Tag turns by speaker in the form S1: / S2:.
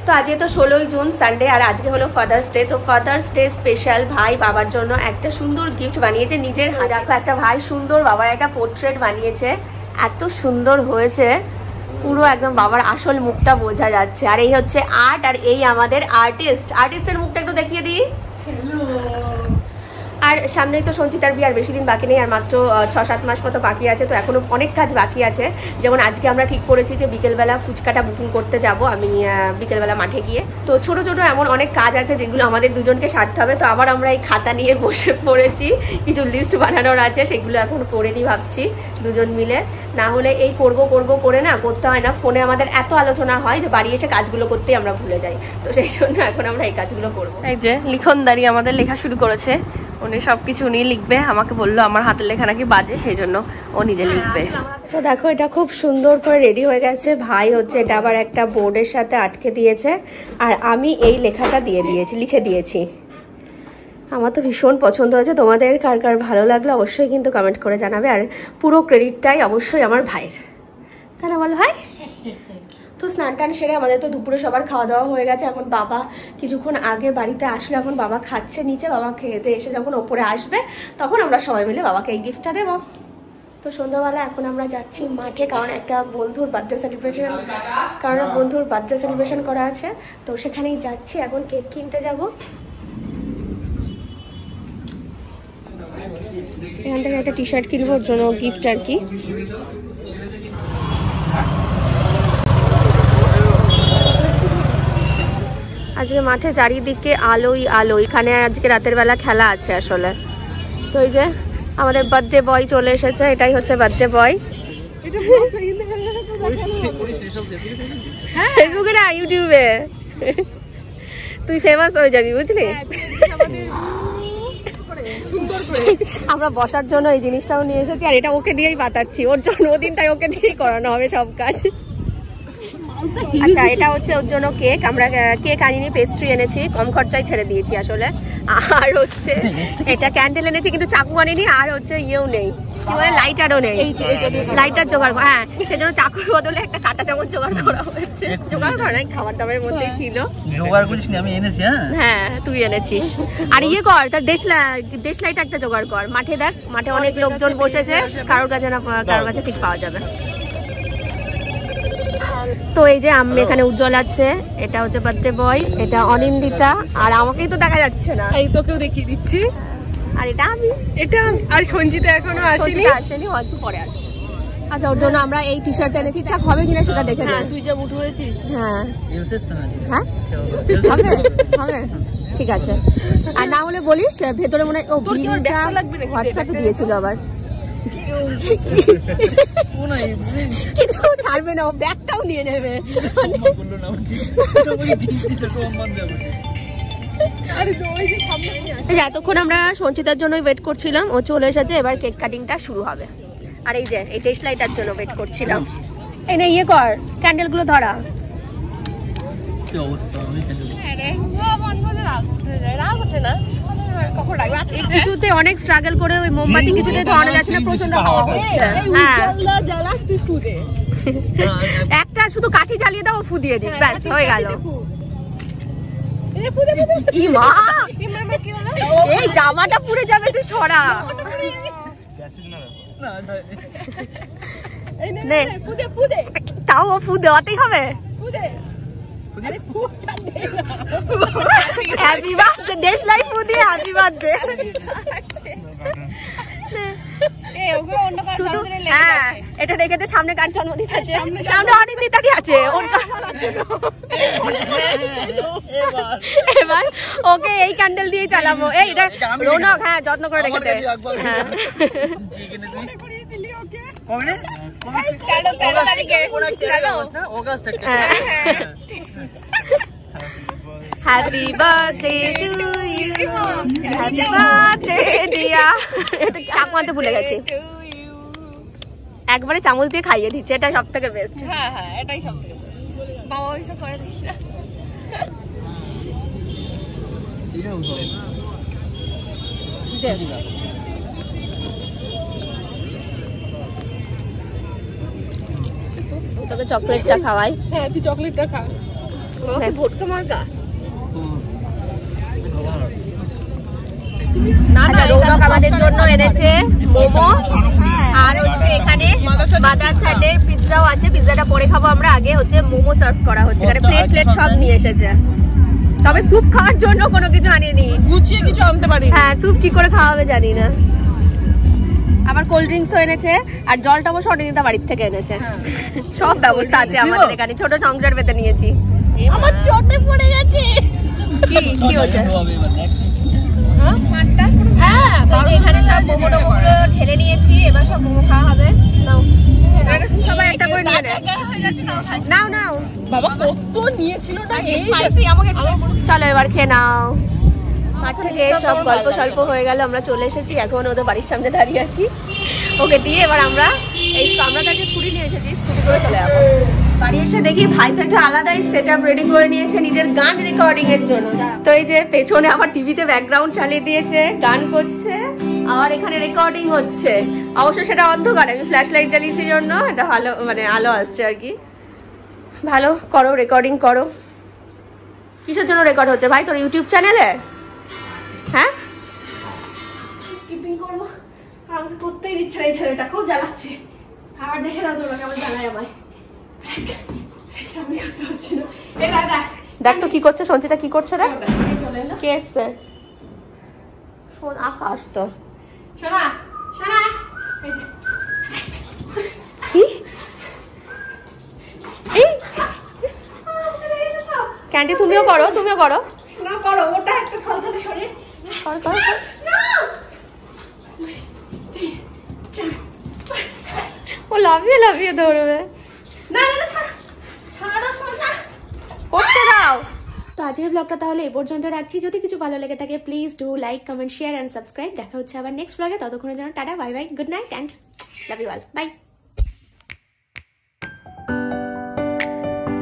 S1: তো আজকে তো 16ই জুন সানডে, আর আজকে হলো ফাদার্স ডে। তো ফাদার্স ডে স্পেশাল ভাই বাবার জন্য একটা সুন্দর গিফট বানিয়েছে নিজের হাতে। দেখো একটা ভাই সুন্দর বাবার একটা পোর্ট্রেট বানিয়েছে, এত সুন্দর হয়েছে, পুরো একদম বাবার আসল মুখটা বোঝা যাচ্ছে। আর এই হচ্ছে আর্ট, আর এই আমাদের আর্টিস্টের মুখটা একটু দেখিয়ে দিই। আর সামনেই তো সঞ্চিতার বিয়ে, আর বেশি দিন বাকি নেই, আর মাত্র 6-7 মাস মতো বাকি আছে। তো এখনও অনেক কাজ বাকি আছে। যেমন আজকে আমরা ঠিক করেছি যে বিকেলবেলা ফুচকাটা বুকিং করতে যাব আমি বিকেলবেলা মাঠে গিয়ে। তো ছোটো ছোটো এমন অনেক কাজ আছে যেগুলো আমাদের দুজনকে সারতে হবে। তো আবার আমরা এই খাতা নিয়ে বসে পড়েছি, কিছু লিস্ট বানানোর আছে, সেগুলো এখন করে দিই ভাবছি দুজন মিলে। না হলে এই করব করে না করতে হয় না, ফোনে আমাদের এত আলোচনা হয় যে বাড়ি এসে কাজগুলো করতেই আমরা ভুলে যাই। তো সেই জন্য এখন আমরা এই কাজগুলো করবো। এই যে লিখনদারি আমাদের লেখা শুরু করেছে, উনি সবকিছু উনি লিখবে। আমাকে বললো আমার হাতের লেখা নাকি বাজে, সেই জন্য ও নিজে লিখবে। তো দেখো এটা খুব সুন্দর করে রেডি হয়ে গেছে। ভাই হচ্ছে এটা আবার একটা বোর্ডের সাথে আটকে দিয়েছে, আর আমি এই লেখাটা লিখে দিয়েছি। আমার তো ভীষণ পছন্দ হয়েছে। তোমাদের কার কার ভালো লাগলো অবশ্যই কিন্তু কমেন্ট করে জানাবে। আর পুরো ক্রেডিটটাই অবশ্যই আমার ভাইয়ের, তাই না বলো ভাই? তো স্নান টান সেরে আমাদের তো দুপুরে সবার খাওয়া দাওয়া হয়ে গেছে। এখন বাবা কিছুক্ষণ আগে বাড়িতে আসলে, এখন বাবা খাচ্ছে নিচে। বাবা খেতে এসে যখন ওপরে আসবে তখন আমরা সবাই মিলে বাবাকে এই গিফটটা দেবো। তো সন্ধ্যাবেলা এখন আমরা যাচ্ছি মাঠে, কারণ একটা বন্ধুর বার্থডে সেলিব্রেশন করা আছে। তো সেখানেই যাচ্ছি, এখন কেক কিনতে যাব। এখান থেকে একটা টি শার্ট কিনবো, ওর জন্য গিফট আর কি। আজকে মাঠে চারিদিকে আলোই আলো, এখানে আজকে রাতের বেলা খেলা আছে আসলে। তো এই যে আমাদের বার্থডে বয় চলে এসেছে, এটাই হচ্ছে বার্থডে বয়। ফেসবুকে না, ইউটিউবে তুই ফেমাস হয়ে যাবি, বুঝলি? আমরা বসার জন্য এই জিনিসটাও নিয়ে এসেছি, আর এটা ওকে দিয়েই পাতাচ্ছি, ওর জন্মদিন, তাই ওকে দিয়েই করানো হবে সব কাজ। আচ্ছা এটা হচ্ছে ওর জন্য কেক, আমরা কেক আনিনি, পেস্ট্রি এনেছি, কম খরচায় ছেড়ে দিয়েছি আসলে। আর হচ্ছে এটা ক্যান্ডেল এনেছি, কিন্তু চাকু আনিনি। আর হচ্ছে ইয়েও নেই, কি বলে, লাইটারও নেই, লাইটার জোগাড়। হ্যাঁ, সেজন্য চাকুর বদলে একটা কাঁটা চামচ জোগাড় করা হয়েছে। জোগাড় করা নাই, খাবার দাবারের মধ্যেই ছিল। জোগাড় করিস নি, আমি এনেছি। হ্যাঁ তুই এনেছিস। আর ইয়ে কর, তার দেশ লাইট একটা জোগাড় কর। মাঠে দেখ, মাঠে অনেক লোকজন বসেছে, কারোর কাছে না কারোর কাছে ঠিক পাওয়া যাবে। তো এই যে আমি এখানে উজ্জ্বল আছে, এটা হচ্ছে বার্থডে বয়, এটা অনিন্দিতা, আর আমাকেই তো দেখা যাচ্ছে না, এই তোকেও দেখিয়ে দিচ্ছি। আর এটা আমি, আর সঞ্জিতা এখনো আসেনি, হয়তো পরে আসছে। আচ্ছা ওর জন্য আমরা এই টি শার্ট এনেছি, ঠিক হবে কিনা সেটা দেখে নিই। তুই যা মুঠো হয়েছিস। হ্যাঁ হবে, ঠিক আছে। আর না হলে বলিস ভেতরে মনে হয় ও বিলটা হোয়াটসঅ্যাপে দিয়েছিল আবার, কিছু ছাড়বে না, ও ব্যাগটাও নিয়ে নেবে। এতক্ষণ আমরা সঞ্চিতার জন্য ওয়েট করছিলাম, ও চলে এসেছে, এবার কেক কাটিংটা শুরু হবে। আর এই যে এই টেস্ট লাইটার জন্য ওয়েট করছিলাম। এই নে ইয়ে কর, ক্যান্ডেল গুলো ধরা। কিছুতে অনেক স্ট্রাগল করে ওই মোমবাতি কিছুতে ধরানো যাচ্ছে না, প্রচন্ড হাওয়া হচ্ছে। একটা শুধু কাঠি জ্বালিয়ে দাও, ফু দিয়ে দিই, ব্যাস হয়ে গেল। এই জামাটা পুড়ে যাবে, তুই সরা। তাও ফু দেওয়াতেই হবে। হ্যাপি বার্থডে, দেশ লাইফ ফু দিয়ে হ্যাপি বার্থডে। শুধু হ্যাঁ এটা রেখে সামনে কার জন্মদিন আছে, সামনে অনিন্দিতারই আছে, ওর এবার ওকে এই ক্যান্ডেল দিয়ে চালাবো। এই এটা রৌনক, হ্যাঁ যত্ন করে রেখে দে। হ্যাঁ happy birthday to you, happy birthday dear. চাকু আনতে ভুলে গেছি, একবারে চামচ দিয়ে খাইয়ে দিচ্ছে, এটা সব থেকে বেস্ট। হ্যাঁ এটাই সব থেকে বেস্ট। বাবা ওইসব করে দিস না। তোকে চকলেটটা খাওয়াই। হ্যাঁ তুই চকলেটটা খা। ভোটকা মার্কা
S2: রৌনক আমাদের জন্য এনেছে মোমো আর হচ্ছে এখানে মাদার স্যান্ডের পিৎজাও আছে। পিৎজাটা পরে খাবো আমরা, আগে হচ্ছে মোমো সার্ভ করা হচ্ছে। এখানে প্লেট প্লেট সব নিয়ে এসেছে, তবে স্যুপ খাওয়ার জন্য কোনো কিছু আনিনি,
S3: গুছিয়ে কিছু আনতে পারি।
S2: হ্যাঁ স্যুপ কি করে খাওয়াবে জানি না। আবার কোল্ড ড্রিঙ্কসও এনেছে আর জলটা অবশ্য অনেকদিন বাড়ির থেকে এনেছে। সব ব্যবস্থা আছে আমাদের এখানে, ছোট সংসার পেতে নিয়েছি।
S3: আমার চটে পড়ে গেছে।
S2: কি কি হচ্ছে?
S3: হ্যাঁ
S2: এখানে সব মোমো টোমোগুলো ঢেলে নিয়েছি, এবার সব মোমো খাওয়া হবে। নাও সবাই একটা করে নিয়ে নাও নাও।
S3: বাবা কত নিয়েছিল না,
S2: চলো এবার খেয়ে নাও। মাঠ থেকে সব গল্প সল্প হয়ে গেল, আমরা চলে এসেছি, এখন ওদের বাড়ির সামনে দাঁড়িয়ে আছি। ওকে দিয়ে এবার আমরা তো একটা স্কুটি নিয়ে এসেছি, স্কুটি করে চলে যাবো। বাড়ি এসে দেখি ভাই তো একটা আলাদাই সেট আপ রেডি করে নিয়েছে নিজের গান রেকর্ডিং এর জন্য। তো এই যে পেছনে আমার টিভিতে ব্যাকগ্রাউন্ড চালিয়ে দিয়েছে, গান করছে, আর এখানে রেকর্ডিং হচ্ছে। অবশ্য সেটা অন্ধকার, আমি ফ্ল্যাশ লাইট জ্বালিয়েছি জন্য এটা ভালো, মানে আলো আসছে আর কি। ভালো করো, রেকর্ডিং করো। কিসের জন্য রেকর্ড হচ্ছে ভাই তোর ইউটিউব চ্যানেলে? হ্যাঁ
S1: স্কিপিং করবো, আমাকে করতেই দিচ্ছে না এই ছেলেটা, খুব জ্বালাচ্ছে। আর দেখে না তোরা কেমন জ্বালায় আমায়, আমি করতে পারছি না।
S2: দেখ তো কি করছে সঞ্চিতা, কি করছে দেখ।
S1: চলে এলো
S2: কে এসছে? শোন আকাশ তো।
S1: শোনা শোনা
S2: কি এই ক্যান্ডি তুমিও করো, তুমিও করো।
S1: না করো, ওটা একটা থলথলে শরীর।
S2: কর কর ও লাভিয়ে লাভিয়ে দৌড়বে।
S1: না না ছাড়ো শোনা,
S2: করতে দাও।
S1: তো আজকের ব্লগটা তাহলে এই পর্যন্ত রাখছি। যদি কিছু ভালো লেগে থাকে please do like, comment, share and subscribe. দেখা হচ্ছে আবার নেক্সট ব্লগে, ততক্ষণের জন্য tata, bye bye, good night and love you all, by.